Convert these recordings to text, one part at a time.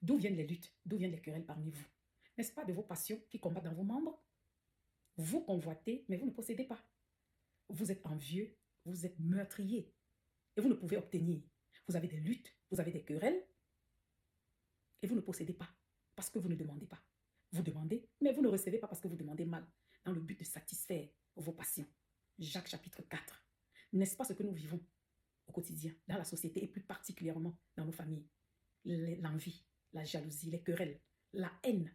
D'où viennent les luttes? D'où viennent les querelles parmi vous? N'est-ce pas de vos passions qui combattent dans vos membres? Vous convoitez, mais vous ne possédez pas. Vous êtes envieux, vous êtes meurtrier et vous ne pouvez obtenir. Vous avez des luttes, vous avez des querelles et vous ne possédez pas parce que vous ne demandez pas. Vous demandez, mais vous ne recevez pas parce que vous demandez mal, dans le but de satisfaire vos passions. Jacques chapitre 4. N'est-ce pas ce que nous vivons au quotidien, dans la société et plus particulièrement dans nos familles? L'envie, la jalousie, les querelles, la haine.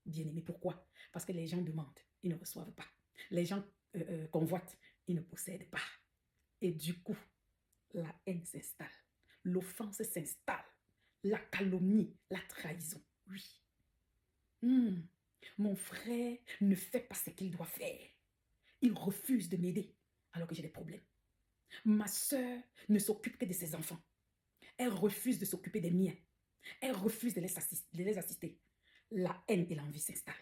Bien-aimé, pourquoi? Parce que les gens demandent, ils ne reçoivent pas. Les gens convoitent, ils ne possèdent pas. Et du coup, la haine s'installe, l'offense s'installe, la calomnie, la trahison. Oui. Mon frère ne fait pas ce qu'il doit faire. Il refuse de m'aider alors que j'ai des problèmes. Ma sœur ne s'occupe que de ses enfants. Elle refuse de s'occuper des miens. Elle refuse de les assister. La haine et l'envie s'installent.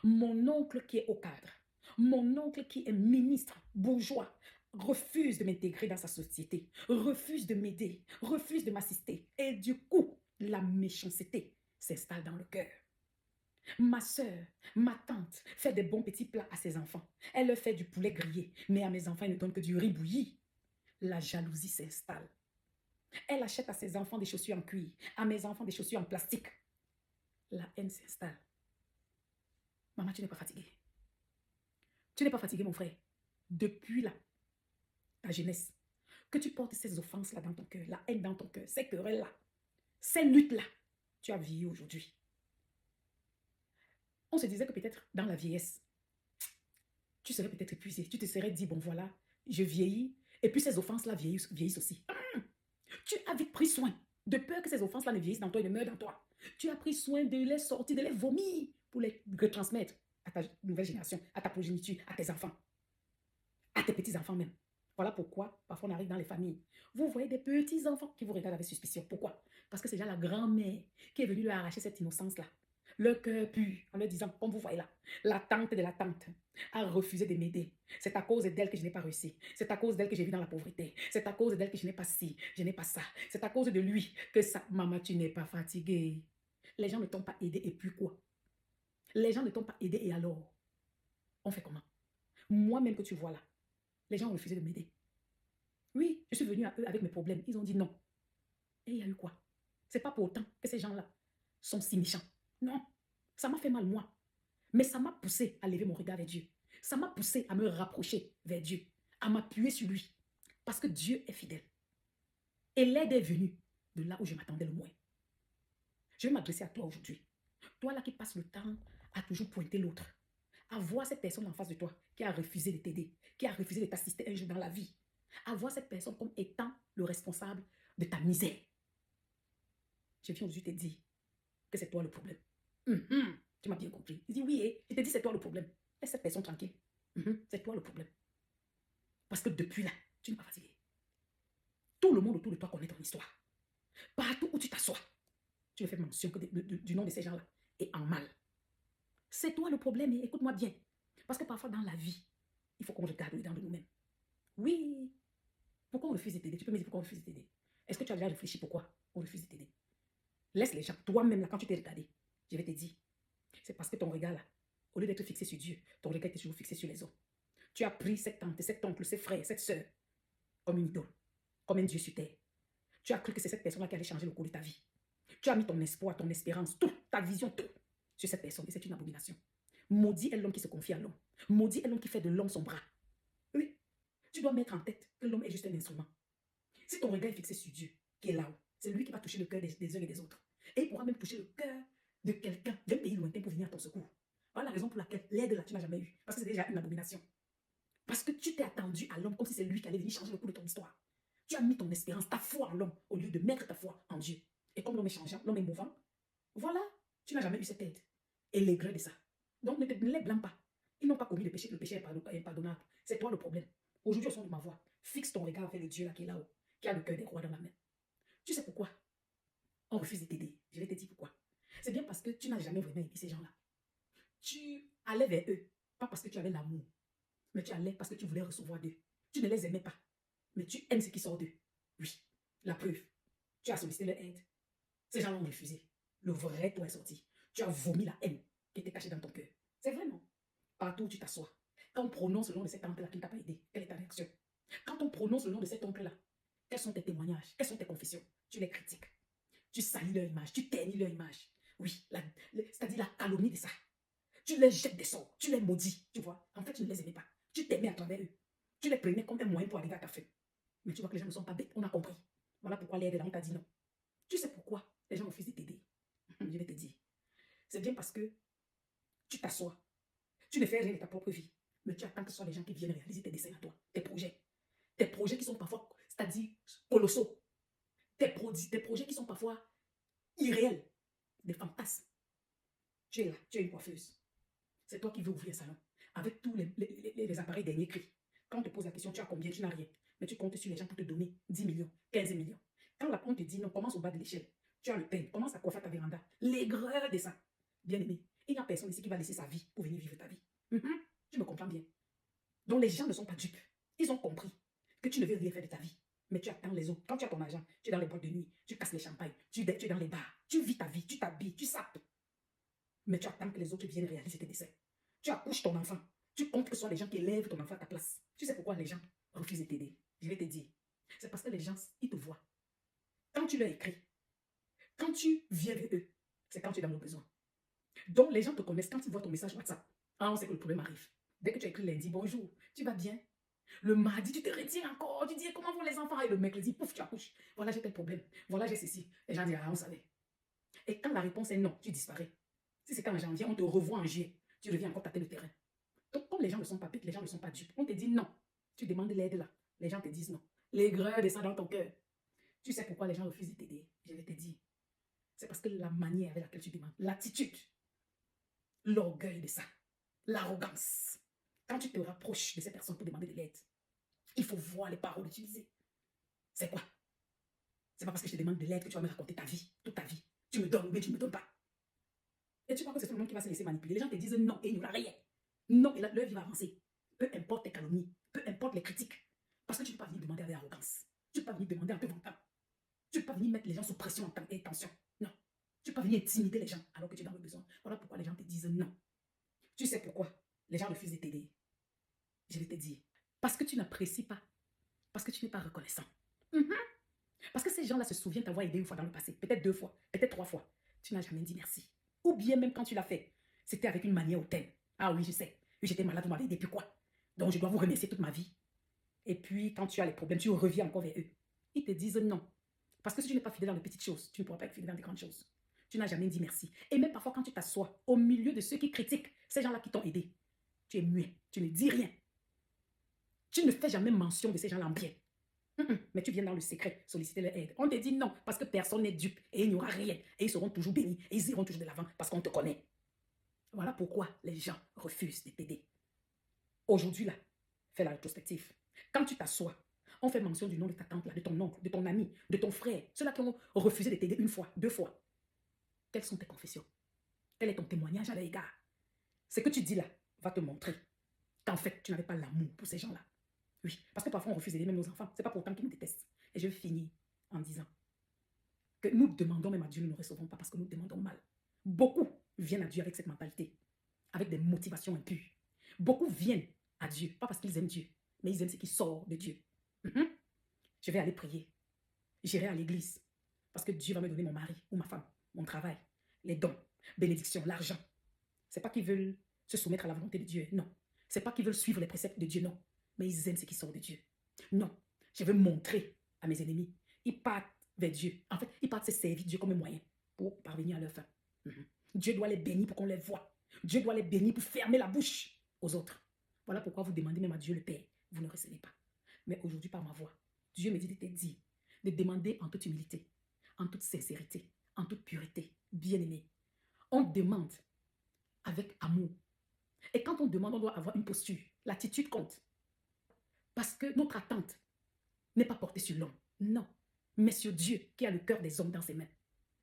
Mon oncle qui est au cadre, mon oncle qui est ministre, bourgeois, refuse de m'intégrer dans sa société, refuse de m'aider, refuse de m'assister. Et du coup, la méchanceté s'installe dans le cœur. Ma sœur, ma tante fait des bons petits plats à ses enfants. Elle leur fait du poulet grillé, mais à mes enfants, elle ne donne que du riz bouilli. La jalousie s'installe. Elle achète à ses enfants des chaussures en cuir, à mes enfants des chaussures en plastique. La haine s'installe. Maman, tu n'es pas fatiguée. Tu n'es pas fatigué, mon frère. Depuis ta jeunesse, que tu portes ces offenses-là dans ton cœur, la haine dans ton cœur, ces querelles-là, ces luttes-là, tu as vieilli aujourd'hui. On se disait que peut-être dans la vieillesse, tu serais peut-être épuisé. Tu te serais dit, bon voilà, je vieillis, et puis ces offenses-là vieillissent aussi. Tu as vite pris soin, de peur que ces offenses-là ne vieillissent dans toi et ne meurent dans toi. Tu as pris soin de les sortir, de les vomir pour les retransmettre à ta nouvelle génération, à ta progéniture, à tes enfants, à tes petits-enfants même. Voilà pourquoi, parfois, on arrive dans les familles. Vous voyez des petits-enfants qui vous regardent avec suspicion. Pourquoi? Parce que c'est déjà la grand-mère qui est venue leur arracher cette innocence-là. Le cœur pur, en leur disant, comme vous voyez là, la tante de la tante a refusé de m'aider. C'est à cause d'elle que je n'ai pas réussi. C'est à cause d'elle que j'ai vu dans la pauvreté. C'est à cause d'elle que je n'ai pas ci, je n'ai pas ça. C'est à cause de lui que ça... Maman, tu n'es pas fatiguée. Les gens ne t'ont pas aidé et puis quoi? Les gens ne t'ont pas aidé et alors? On fait comment? Moi-même que tu vois là, les gens ont refusé de m'aider. Oui, je suis venue à eux avec mes problèmes. Ils ont dit non. Et il y a eu quoi? C'est pas pour autant que ces gens-là sont si méchants. Non, ça m'a fait mal moi. Mais ça m'a poussé à lever mon regard vers Dieu. Ça m'a poussé à me rapprocher vers Dieu, à m'appuyer sur lui. Parce que Dieu est fidèle. Et l'aide est venue de là où je m'attendais le moins. Je vais m'adresser à toi aujourd'hui. Toi là qui passes le temps à toujours pointer l'autre, à voir cette personne en face de toi qui a refusé de t'aider, qui a refusé de t'assister un jour dans la vie, à voir cette personne comme étant le responsable de ta misère. Je viens aujourd'hui te dire que c'est toi le problème. Tu m'as bien compris. Il dit oui, je te dis c'est toi le problème. Laisse cette personne tranquille. C'est toi le problème. Parce que depuis là, tu n'es pas fatigué. Tout le monde autour de toi connaît ton histoire. Partout où tu t'assois, tu ne fais mention que du nom de ces gens-là et en mal. C'est toi le problème et écoute-moi bien. Parce que parfois dans la vie, il faut qu'on regarde au-dedans de nous-mêmes. Oui. Pourquoi on refuse de t'aider? Tu peux me dire pourquoi on refuse de t'aider? Est-ce que tu as déjà réfléchi pourquoi on refuse de t'aider? Laisse les gens. Toi-même, là, quand tu t'es regardé, je vais te dire, c'est parce que ton regard, là, au lieu d'être fixé sur Dieu, ton regard est toujours fixé sur les hommes. Tu as pris cette tante, cet oncle, ces frères, cette sœur, comme une idole, comme un Dieu sur terre. Tu as cru que c'est cette personne-là qui allait changer le cours de ta vie. Tu as mis ton espoir, ton espérance, tout, ta vision, tout, sur cette personne. Et c'est une abomination. Maudit est l'homme qui se confie à l'homme. Maudit est l'homme qui fait de l'homme son bras. Oui. Tu dois mettre en tête que l'homme est juste un instrument. Si ton regard est fixé sur Dieu, qui est là-haut, c'est lui qui va toucher le cœur des uns et des autres. Et il pourra même toucher le cœur de quelqu'un d'un pays lointain pour venir à ton secours. Voilà la raison pour laquelle l'aide là, tu n'as jamais eu. Parce que c'est déjà une abomination. Parce que tu t'es attendu à l'homme comme si c'est lui qui allait venir changer le cours de ton histoire. Tu as mis ton espérance, ta foi en l'homme, au lieu de mettre ta foi en Dieu. Et comme l'homme est changeant, l'homme est mouvant, voilà, tu n'as jamais eu cette aide. Et les grains de ça. Donc ne les blâme pas. Ils n'ont pas commis le péché est impardonnable. C'est toi le problème. Aujourd'hui, au son de ma voix, fixe ton regard vers le Dieu là qui est là-haut, qui a le cœur des rois dans la main. Tu sais pourquoi on refuse de t'aider? Je vais te dire pourquoi. C'est bien parce que tu n'as jamais vraiment aimé ces gens-là. Tu allais vers eux, pas parce que tu avais l'amour, mais tu allais parce que tu voulais recevoir d'eux. Tu ne les aimais pas, mais tu aimes ce qui sort d'eux. Oui, la preuve. Tu as sollicité leur aide. Ces gens l'ont refusé. Le vrai toi est sorti. Tu as vomi la haine qui était cachée dans ton cœur. C'est vraiment. Partout où tu t'assois, quand on prononce le nom de cet oncle-là qui ne t'a pas aidé, quelle est ta réaction? Quand on prononce le nom de cet oncle-là, quels sont tes témoignages? Quelles sont tes confessions? Tu les critiques. Tu salis leur image. Tu ternis leur image. Oui, c'est-à-dire la calomnie de ça. Tu les jettes des sorts. Tu les maudis. Tu vois? En fait, tu ne les aimais pas. Tu t'aimais à travers eux. Tu les prenais comme un moyen pour arriver à ta fin. Mais tu vois que les gens ne sont pas bêtes. On a compris. Voilà pourquoi l'aide là, on t'a dit non. Tu sais pourquoi les gens refusent de t'aider? Je vais te dire. C'est bien parce que tu t'assois. Tu ne fais rien de ta propre vie. Mais tu attends que ce soit les gens qui viennent réaliser tes desseins à toi, tes projets. Tes projets qui sont parfois, c'est-à-dire colossaux. Tes projets qui sont parfois irréels. Des fantasmes. Tu es là, tu es une coiffeuse. C'est toi qui veux ouvrir un salon. Avec tous les appareils dernier cri. Quand on te pose la question, tu as combien? Tu n'as rien. Mais tu comptes sur les gens pour te donner 10 millions, 15 millions. Quand on te dit non, commence au bas de l'échelle. Tu as le pain, commence à coiffer ta véranda. L'aigreur de ça. Bien aimé, il n'y a personne ici qui va laisser sa vie pour venir vivre ta vie. Tu me comprends bien. Donc les gens ne sont pas dupes. Ils ont compris que tu ne veux rien faire de ta vie. Mais tu attends les autres. Quand tu as ton argent, tu es dans les boîtes de nuit, tu casses les champagnes, tu es dans les bars, tu vis ta vie, tu t'habilles, tu sapes. Mais tu attends que les autres viennent réaliser tes desseins. Tu accouches ton enfant. Tu comptes que ce soit les gens qui élèvent ton enfant à ta place. Tu sais pourquoi les gens refusent de t'aider? Je vais te dire. C'est parce que les gens, ils te voient. Quand tu leur écris, quand tu viens vers eux, c'est quand tu es dans le besoin. Donc les gens te connaissent quand ils voient ton message WhatsApp. Ah, on sait que le problème arrive. Dès que tu as écrit lundi, bonjour, tu vas bien? Le mardi, tu te retires encore. Tu dis comment vont les enfants? Et le mercredi, pouf, tu accouches. Voilà, j'ai tel problème. Voilà, j'ai ceci. Les gens disent, ah, on savait. Et quand la réponse est non, tu disparais. Si c'est en janvier, on te revoit en juillet. Tu reviens encore tâter le terrain. Donc, comme les gens ne sont pas bêtes, les gens ne sont pas dupes, on te dit non. Tu demandes l'aide là. Les gens te disent non. L'aigreur descend dans ton cœur. Tu sais pourquoi les gens refusent de t'aider? Je vais te dire. C'est parce que la manière avec laquelle tu demandes, l'attitude, l'orgueil de ça, l'arrogance. Quand tu te rapproches de ces personnes pour demander de l'aide, il faut voir les paroles utilisées. C'est quoi? C'est pas parce que je te demande de l'aide que tu vas me raconter ta vie, toute ta vie. Tu me donnes ou bien tu ne me donnes pas. Et tu crois que c'est tout le monde qui va se laisser manipuler. Les gens te disent non et il n'y aura rien. Non, et là, leur vie va avancer. Peu importe tes calomnies, peu importe les critiques. Parce que tu ne peux pas venir demander avec arrogance. Tu ne peux pas venir demander en te vantant. Tu ne peux pas venir mettre les gens sous pression en temps et tension. Non. Tu ne peux pas venir intimider les gens alors que tu es dans le besoin. Voilà pourquoi les gens te disent non. Tu sais pourquoi les gens refusent de t'aider? Je vais te dire. Parce que tu n'apprécies pas. Parce que tu n'es pas reconnaissant. Parce que ces gens-là se souviennent t'avoir aidé une fois dans le passé. Peut-être 2 fois, peut-être 3 fois. Tu n'as jamais dit merci. Ou bien même quand tu l'as fait, c'était avec une manière hautaine. Ah oui, je sais. Oui, j'étais malade, vous m'avez aidé, puis quoi? Donc je dois vous remercier toute ma vie. Et puis quand tu as les problèmes, tu reviens encore vers eux. Ils te disent non. Parce que si tu n'es pas fidèle dans les petites choses, tu ne pourras pas être fidèle dans les grandes choses. Tu n'as jamais dit merci. Et même parfois quand tu t'assois au milieu de ceux qui critiquent, ces gens-là qui t'ont aidé, tu es muet, tu ne dis rien. Tu ne fais jamais mention de ces gens-là en bien. Mais tu viens dans le secret solliciter leur aide. On te dit non, parce que personne n'est dupe et il n'y aura rien. Et ils seront toujours bénis et ils iront toujours de l'avant parce qu'on te connaît. Voilà pourquoi les gens refusent de t'aider. Aujourd'hui, là, fais la rétrospective. Quand tu t'assois, on fait mention du nom de ta tante, là, de ton oncle, de ton ami, de ton frère, ceux-là qui ont refusé de t'aider 1 fois, 2 fois. Quelles sont tes confessions? Quel est ton témoignage à l'égard? Ce que tu dis là va te montrer qu'en fait, tu n'avais pas l'amour pour ces gens-là. Oui, parce que parfois on refuse d'aider même nos enfants. Ce n'est pas pour autant qu'ils nous détestent. Et je vais finir en disant que nous demandons même à Dieu, nous ne recevons pas parce que nous demandons mal. Beaucoup viennent à Dieu avec cette mentalité, avec des motivations impures. Beaucoup viennent à Dieu, pas parce qu'ils aiment Dieu, mais ils aiment ce qui sort de Dieu. Je vais aller prier. J'irai à l'église parce que Dieu va me donner mon mari ou ma femme, mon travail, les dons, bénédictions, l'argent. Ce n'est pas qu'ils veulent se soumettre à la volonté de Dieu, non. Ce n'est pas qu'ils veulent suivre les préceptes de Dieu, non. Mais ils aiment ce qui sort de Dieu. Non, je veux montrer à mes ennemis. Ils partent vers Dieu. En fait, ils partent se servir Dieu comme un moyen pour parvenir à leur fin. Dieu doit les bénir pour qu'on les voie. Dieu doit les bénir pour fermer la bouche aux autres. Voilà pourquoi vous demandez même à Dieu le Père. Vous ne recevez pas. Mais aujourd'hui, par ma voix, Dieu me dit de te dire, de demander en toute humilité, en toute sincérité, en toute pureté. Bien-aimé, on demande avec amour. Et quand on demande, on doit avoir une posture. L'attitude compte. Parce que notre attente n'est pas portée sur l'homme. Non. Mais sur Dieu qui a le cœur des hommes dans ses mains.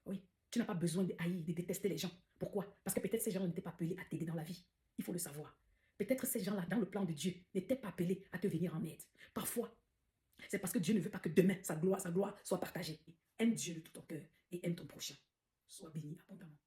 Oui. Tu n'as pas besoin de haïr, de détester les gens. Pourquoi? Parce que peut-être ces gens n'étaient pas appelés à t'aider dans la vie. Il faut le savoir. Peut-être ces gens-là, dans le plan de Dieu, n'étaient pas appelés à te venir en aide. Parfois, c'est parce que Dieu ne veut pas que demain, sa gloire soit partagée. Aime Dieu de tout ton cœur et aime ton prochain. Sois béni abondamment.